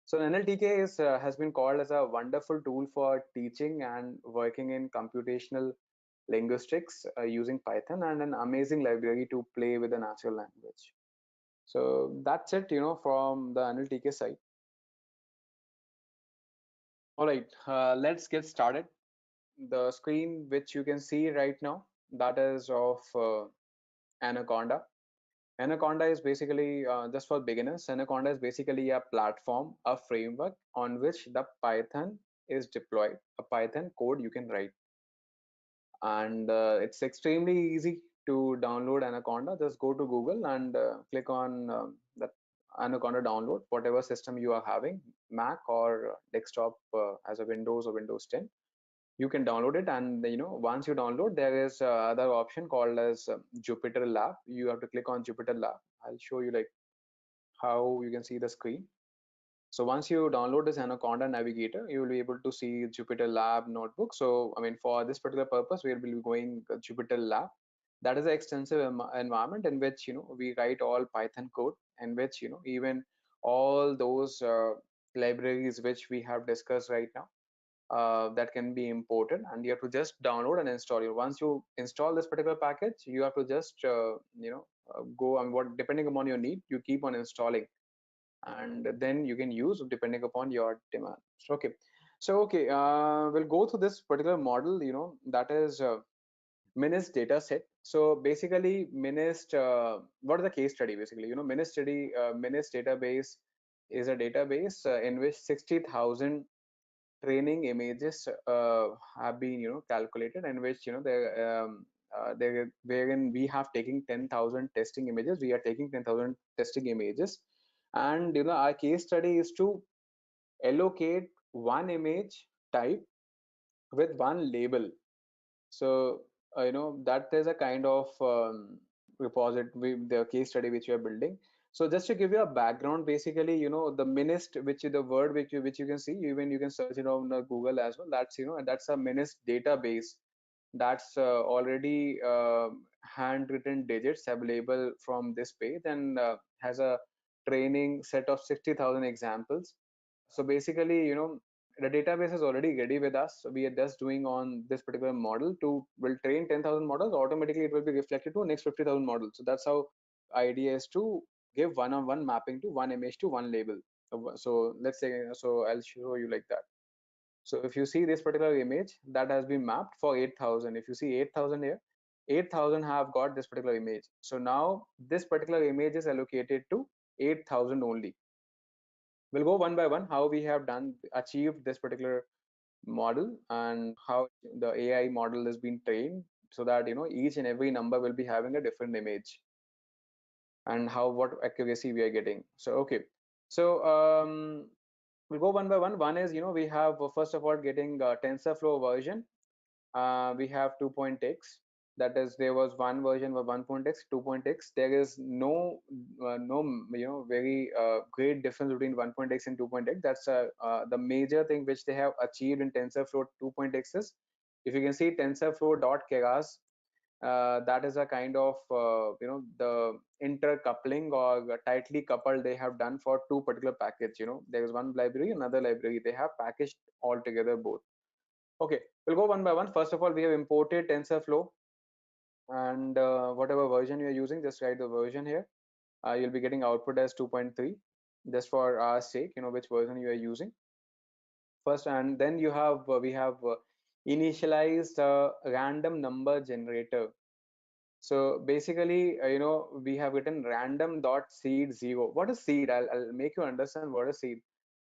So NLTK has been called as a wonderful tool for teaching and working in computational linguistics using Python, and an amazing library to play with the natural language. So that's it, from the NLTK side. All right, let's get started. The screen which you can see right now, that is of Anaconda. Anaconda is basically, just for beginners, Anaconda is basically a platform, a framework on which the Python is deployed, a Python code you can write. And it's extremely easy to download Anaconda. Just go to Google and click on the Anaconda download, whatever system you are having, Mac or desktop, as a Windows or Windows 10. You can download it, and once you download, there is other option called as Jupyter Lab. You have to click on Jupyter Lab. I'll show you like how you can see the screen. So once you download this Anaconda Navigator, you will be able to see Jupyter Lab notebook. So I mean, for this particular purpose, we will be going Jupyter Lab. That is an extensive environment in which we write all Python code, in which even all those libraries which we have discussed right now, that can be imported, and you have to just download and install it. Once you install this particular package, you have to just go on what, depending upon your need, you keep on installing, and then you can use depending upon your demand. Okay, so okay, we'll go through this particular model, that is MNIST data set. So basically MNIST, what is the case study? Basically, MNIST database is a database in which 60,000 training images have been calculated, in which they, wherein we have taken 10,000 testing images. We are taking 10,000 testing images, and our case study is to allocate one image type with one label. So that is a kind of repository, the case study which you are building. So just to give you a background, basically, the MNIST, which is the word which you can see, even you can search it on Google as well. That's that's a MNIST database. That's already handwritten digits available from this page, and has a training set of 60,000 examples. So basically, the database is already ready with us. So we are just doing on this particular model to will train 10,000 models. Automatically, it will be reflected to next 50,000 models. So that's how idea is to give one-on-one mapping to one image to one label. So let's say, so I'll show you like that. So if you see this particular image that has been mapped for 8,000, if you see 8,000 here, 8,000 have got this particular image. So now this particular image is allocated to 8,000 only. We'll go one by one how we have done achieved this particular model, and how the AI model has been trained, so that each and every number will be having a different image, and how what accuracy we are getting. So okay, so we'll go one by one. One is we have first of all getting TensorFlow version. We have 2.x. That is, there was one version of 1.x, 2.x. There is no very great difference between 1.x and 2.x. That's the major thing which they have achieved in TensorFlow 2.x is, if you can see TensorFlow.keras, that is a kind of the intercoupling or tightly coupled they have done for two particular package. There is one library, another library, they have packaged all together both. Okay, we'll go one by one. First of all, we have imported TensorFlow, and whatever version you're using, just write the version here. You'll be getting output as 2.3, just for our sake, which version you are using first. And then you have we have initialized a random number generator. So basically, we have written random dot seed 0. What is seed? I'll make you understand what is seed.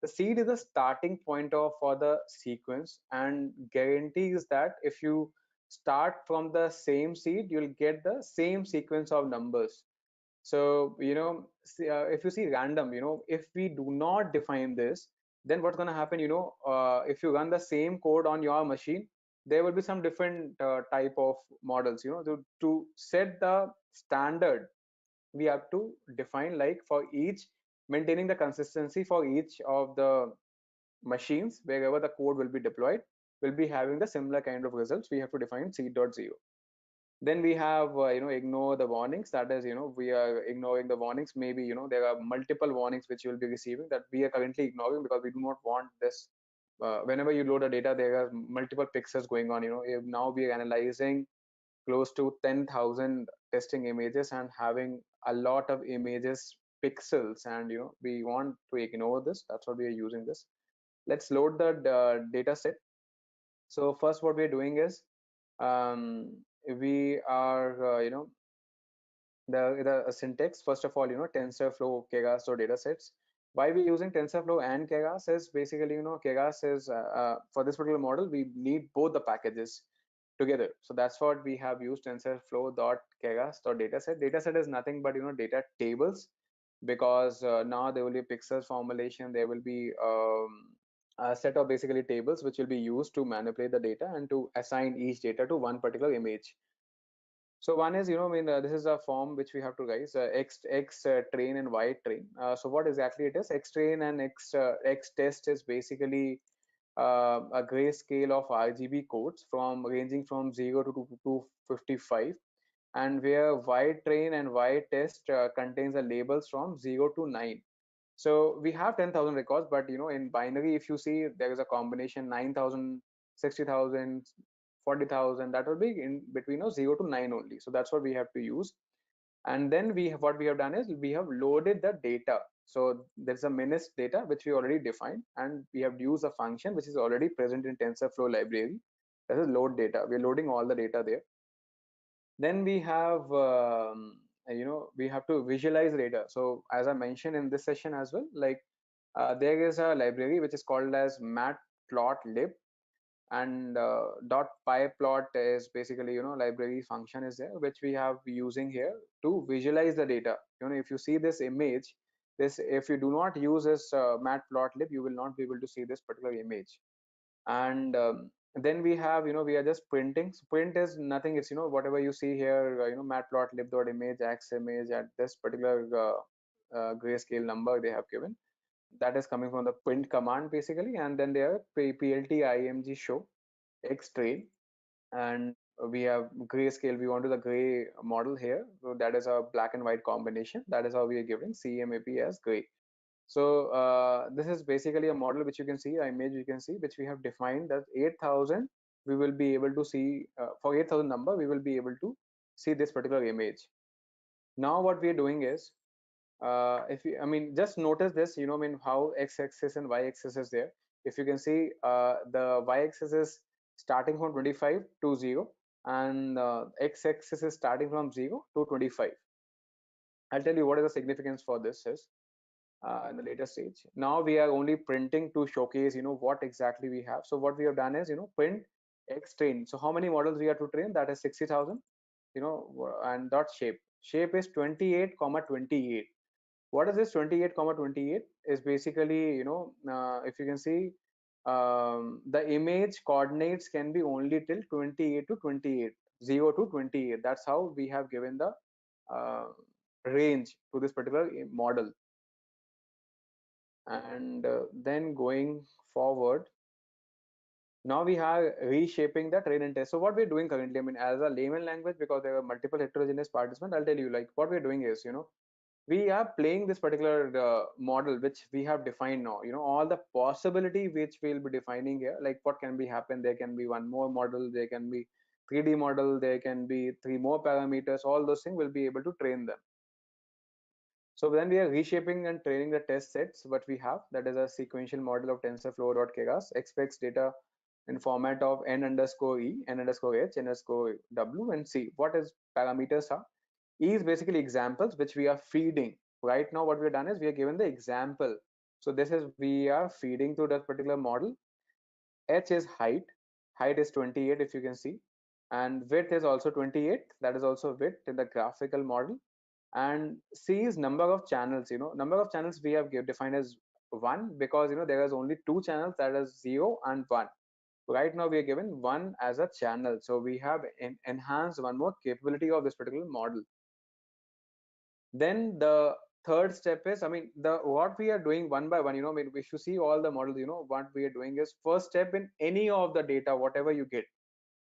The seed is the starting point of for the sequence, and guarantees that if you start from the same seed, you'll get the same sequence of numbers. So if you see random, if we do not define this, then what's going to happen, if you run the same code on your machine, there will be some different type of models. To set the standard, we have to define, like, for each, maintaining the consistency for each of the machines wherever the code will be deployed, will be having the similar kind of results. We have to define seed.0. Then we have ignore the warnings. That is, we are ignoring the warnings. Maybe there are multiple warnings which you will be receiving that we are currently ignoring because we do not want this. Whenever you load a data, there are multiple pixels going on. Now we are analyzing close to 10,000 testing images and having a lot of images pixels, and we want to ignore this. That's what we are using this. Let's load the data set. So first what we're doing is, um, we are the syntax. First of all, TensorFlow, 𝐤𝐵𝐺, or data sets. Why we using TensorFlow and 𝐤𝐵𝐺 is basically, 𝐤𝐵𝐺 is for this particular model we need both the packages together. So that's what we have used TensorFlow.𝐤𝐵𝐺.dataset. Dataset is nothing but data tables, because now there will be pixels formulation. There will be a set of basically tables which will be used to manipulate the data and to assign each data to one particular image. So one is, this is a form which we have to write, X train and Y train. So what exactly it is? X train and X test is basically a grayscale of RGB codes from ranging from 0 to 255, and where Y train and Y test contains the labels from 0 to 9. So we have 10,000 records, but in binary, if you see, there is a combination 9,000, 60,000, 40,000. That will be in between 0 to 9 only. So that's what we have to use. And then what we have done is we have loaded the data. So there's a minus data which we already defined, and we have used a function which is already present in TensorFlow library. That is load data. We're loading all the data there. Then we have we have to visualize data. So as I mentioned in this session as well, like there is a library which is called as matplotlib, and .pyplot is basically library function is there which we have using here to visualize the data. If you see this image, this, if you do not use this matplotlib, you will not be able to see this particular image. And then we have, we are just printing. So print is nothing, it's whatever you see here, matplotlib.image x image at this particular grayscale number they have given, that is coming from the print command basically. And then there plt img show x train, and we have grayscale. We want to the gray model here, so that is a black and white combination. That is how we are giving CMAP as gray. So this is basically a model which you can see, an image you can see, which we have defined that 8,000 we will be able to see, for 8,000 number we will be able to see this particular image. Now what we are doing is, if you, I mean, just notice this, how x-axis and y-axis is there. If you can see, the y-axis is starting from 25 to 0, and x-axis is starting from 0 to 25. I'll tell you what is the significance for this is, in the later stage. Now we are only printing to showcase, what exactly we have. So what we have done is, print x train. So how many models we have to train? That is 60,000, and dot shape. Shape is 28, 28. What is this 28, 28? Is basically, if you can see, the image coordinates can be only till 28 to 28, 0 to 28. That's how we have given the uh, range to this particular model. And then going forward, now we are reshaping the train and test. So what we're doing currently, I mean, as a layman language, because there are multiple heterogeneous participants, I'll tell you, like, what we're doing is, we are playing this particular model which we have defined now. All the possibility which we'll be defining here, like what can be happen. There can be one more model, there can be 3D model, there can be 3 more parameters. All those things will be able to train them. So then we are reshaping and training the test sets. What we have, that is a sequential model of TensorFlow.𝐤𝐵𝐺, expects data in format of n_e, n_h, n_w, and c. What is parameters are? E is basically examples which we are feeding. Right now, what we have done is we are given the example. So this is, we are feeding to that particular model. H is height. Height is 28, if you can see, and width is also 28. That is also width in the graphical model. And C is number of channels. Number of channels we have defined as 1, because there is only 2 channels, that is 0 and 1. Right now we are given 1 as a channel, so we have enhanced one more capability of this particular model. Then the third step is, I mean, the what we are doing one by one, I mean, we should see all the models. What we are doing is, first step, in any of the data, whatever you get,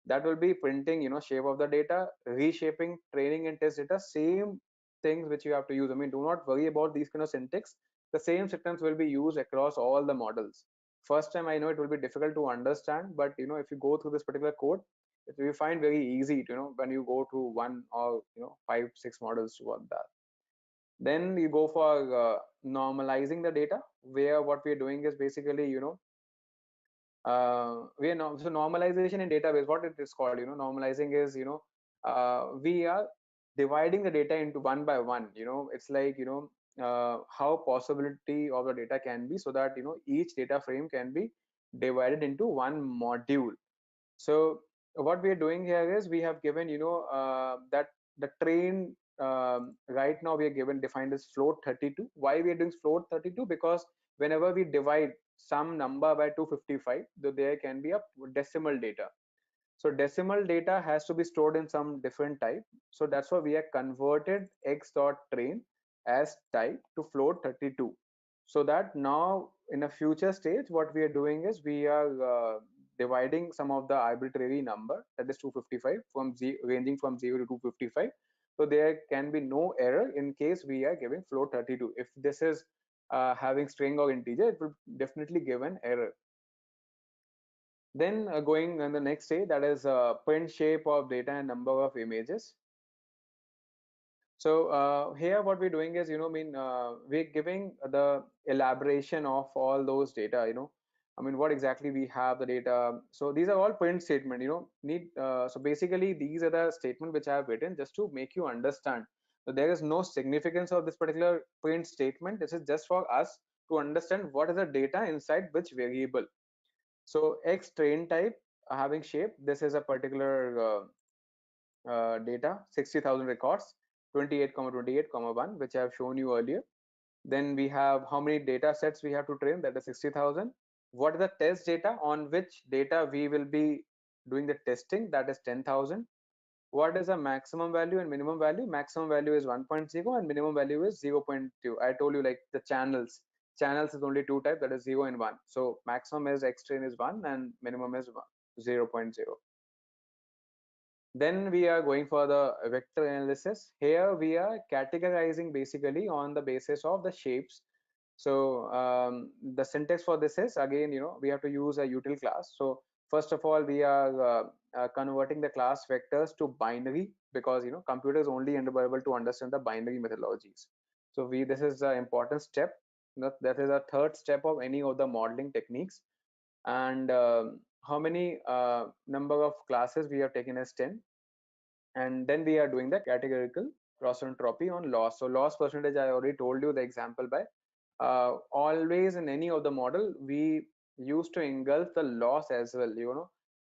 that will be printing, shape of the data, reshaping, training and test data, same things which you have to use. I mean, do not worry about these kind of syntax. The same systems will be used across all the models. First time I know it will be difficult to understand, but if you go through this particular code, it will find very easy to, when you go to one or five, six models to work that. Then you go for normalizing the data, where what we are doing is basically, we are so normalization in database, what it is called, normalizing is, we are dividing the data into one by one. It's like, how possibility of the data can be, so that each data frame can be divided into one module. So what we are doing here is we have given, that the train, right now we are given defined as float 32. Why we are doing float 32? Because whenever we divide some number by 255, there can be a decimal data. So decimal data has to be stored in some different type. So that's why we have converted x.train as type to float 32. So that now in a future stage, what we are doing is we are dividing some of the arbitrary number, that is 255, from ranging from 0 to 255. So there can be no error in case we are giving float 32. If this is having string or integer, it will definitely give an error. Then going on the next stage, that is print shape of data and number of images. So here what we're doing is, we're giving the elaboration of all those data, I mean, what exactly we have the data. So these are all print statement, so basically these are the statement which I have written just to make you understand. So there is no significance of this particular print statement. This is just for us to understand what is the data inside which variable. So X train type having shape, this is a particular data, 60,000 records, 28,28,1, which I have shown you earlier. Then we have how many data sets we have to train, that is 60,000. What is the test data on which data we will be doing the testing, that is 10,000. What is the maximum value and minimum value? Maximum value is 1.0 and minimum value is 0.2. I told you, like, the channels is only two types, that is 0 and 1. So maximum is X train is 1 and minimum is 0.0. Then we are going for the vector analysis. Here we are categorizing basically on the basis of the shapes. So the syntax for this is, again, we have to use a util class. So first of all, we are converting the class vectors to binary, because computers only able to understand the binary methodologies. So this is an important step. That is a third step of any of the modeling techniques. And how many number of classes we have taken as 10. And then we are doing the categorical cross entropy on loss. So loss percentage, I already told you the example by, always in any of the model we used to engulf the loss as well.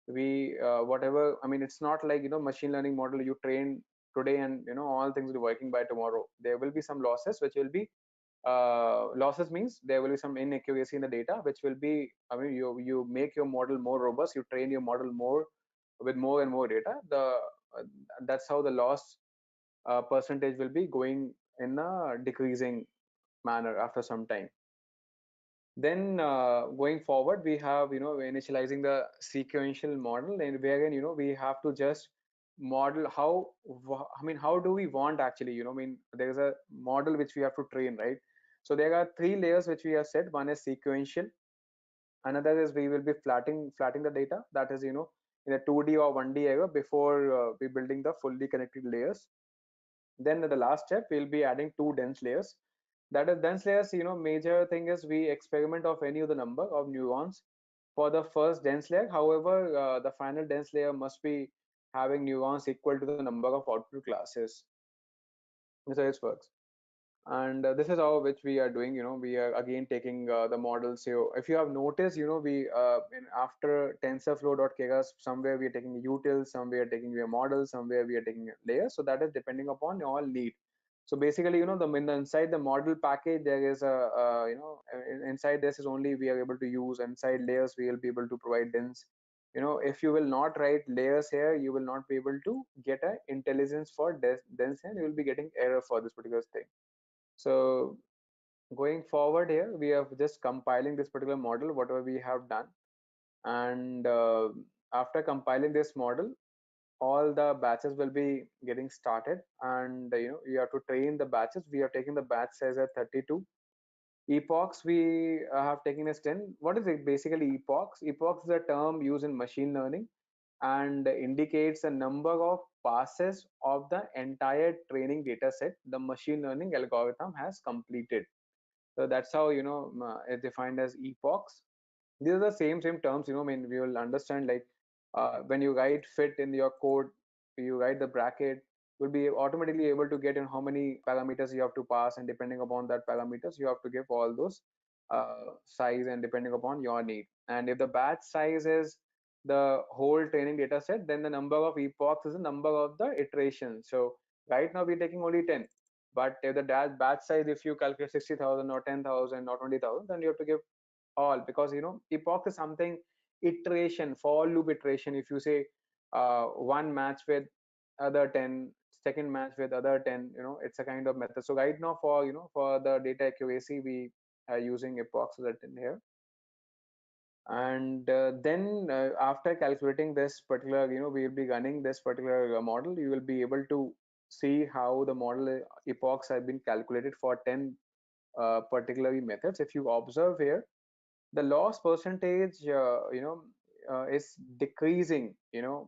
We whatever, I mean, it's not like, machine learning model you train today and all things will be working by tomorrow. There will be some losses which will be, losses means there will be some inaccuracy in the data, which will be, I mean, you make your model more robust, you train your model more with more and more data. That's how the loss percentage will be going in a decreasing manner after some time. Then going forward, we have, initializing the sequential model, and wherein, we have to just model how, I mean, how do we want actually, I mean, there is a model which we have to train, right? So there are three layers which we have said. One is sequential, another is we will be flattening the data, that is, in a 2D or 1D era before we building the fully connected layers. Then the last step, we'll be adding two dense layers. That is dense layers, major thing is we experiment of any of the number of neurons for the first dense layer. However, the final dense layer must be having neurons equal to the number of output classes. So it works. And this is how which we are doing. We are again taking the models. So if you have noticed, we after tensorflow.ks, somewhere we are taking util, somewhere taking a model, somewhere we are taking a layer. So that is depending upon all need. So basically, the inside the model package, there is a, inside this is only we are able to use. Inside layers, we will be able to provide dense. If you will not write layers here, you will not be able to get a intelligence for dense, and you will be getting error for this particular thing. So going forward here, we are just compiling this particular model, whatever we have done. And after compiling this model, all the batches will be getting started, and you have to train the batches. We are taking the batch size at 32. Epochs we have taken as 10. What is it basically? Epochs is a term used in machine learning and indicates the number of passes of the entire training data set the machine learning algorithm has completed. So that's how it's defined as epochs. These are the same terms. I mean, we will understand, like when you write fit in your code, you write the bracket, will be automatically able to get in how many parameters you have to pass, and depending upon that parameters you have to give all those size, and depending upon your need. And if the batch size is the whole training data set, then the number of epochs is the number of the iterations. So right now we're taking only 10, but if the batch size, if you calculate 60,000 or 10,000 or 20,000, then you have to give all, because epoch is something, iteration, for loop iteration. If you say one match with other 10, second match with other 10, it's a kind of method. So right now, for for the data accuracy, we are using epochs written here. And then after calculating this particular, we will be running this particular model, you will be able to see how the model epochs have been calculated for 10 particularly methods. If you observe here, the loss percentage is decreasing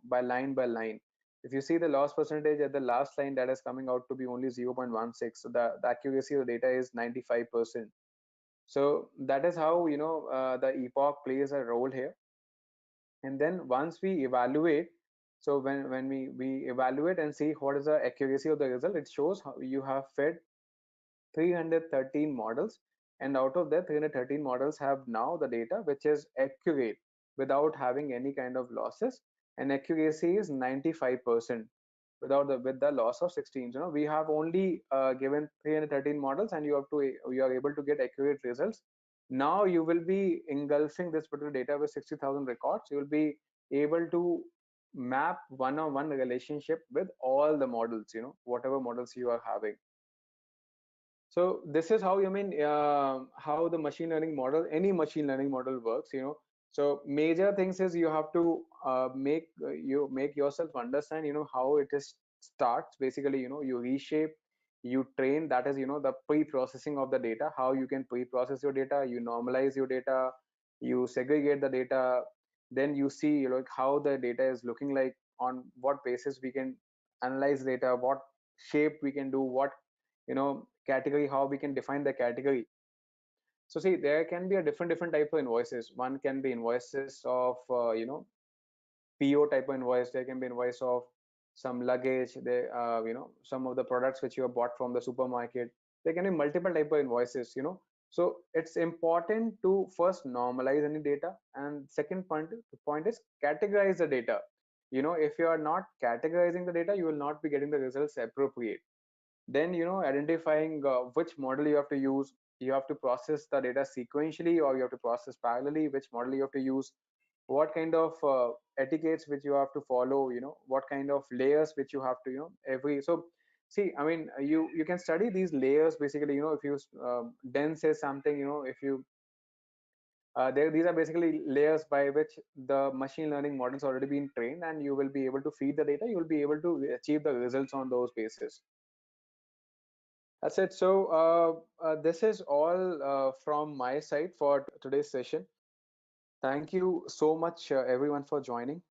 by line. If you see the loss percentage at the last line, that is coming out to be only 0.16. So the accuracy of the data is 95%. So that is how the epoch plays a role here. And then once we evaluate, so when we evaluate and see what is the accuracy of the result, it shows how you have fed 313 models, and out of that 313 models have now the data which is accurate without having any kind of losses, and accuracy is 95% with the loss of 16. We have only given 313 models, and you are able to get accurate results. Now you will be engulfing this particular data with 60,000 records. You will be able to map one-on-one relationship with all the models, whatever models you are having. So this is how, how the machine learning model, any machine learning model works. So major things is you have to make yourself understand how it is starts. Basically, you reshape, you train, that is the pre-processing of the data, how you can pre-process your data, you normalize your data, you segregate the data, then you see how the data is looking like, on what basis we can analyze data, what shape we can do, what category, how we can define the category. So see, there can be a different type of invoices. One can be invoices of PO type of invoice. There can be invoice of some luggage, there some of the products which you have bought from the supermarket. There can be multiple type of invoices. So it's important to first normalize any data, and second point is categorize the data. If you are not categorizing the data, you will not be getting the results appropriate. Then identifying which model you have to use. You have to process the data sequentially, or you have to process parallelly, which model you have to use, what kind of etiquettes which you have to follow, what kind of layers which you have to every. So see, I mean, you can study these layers. Basically, if you dense is something, if you these are basically layers by which the machine learning models already been trained, and you will be able to feed the data, you will be able to achieve the results on those bases. That's it. So this is all from my side for today's session. Thank you so much, everyone, for joining.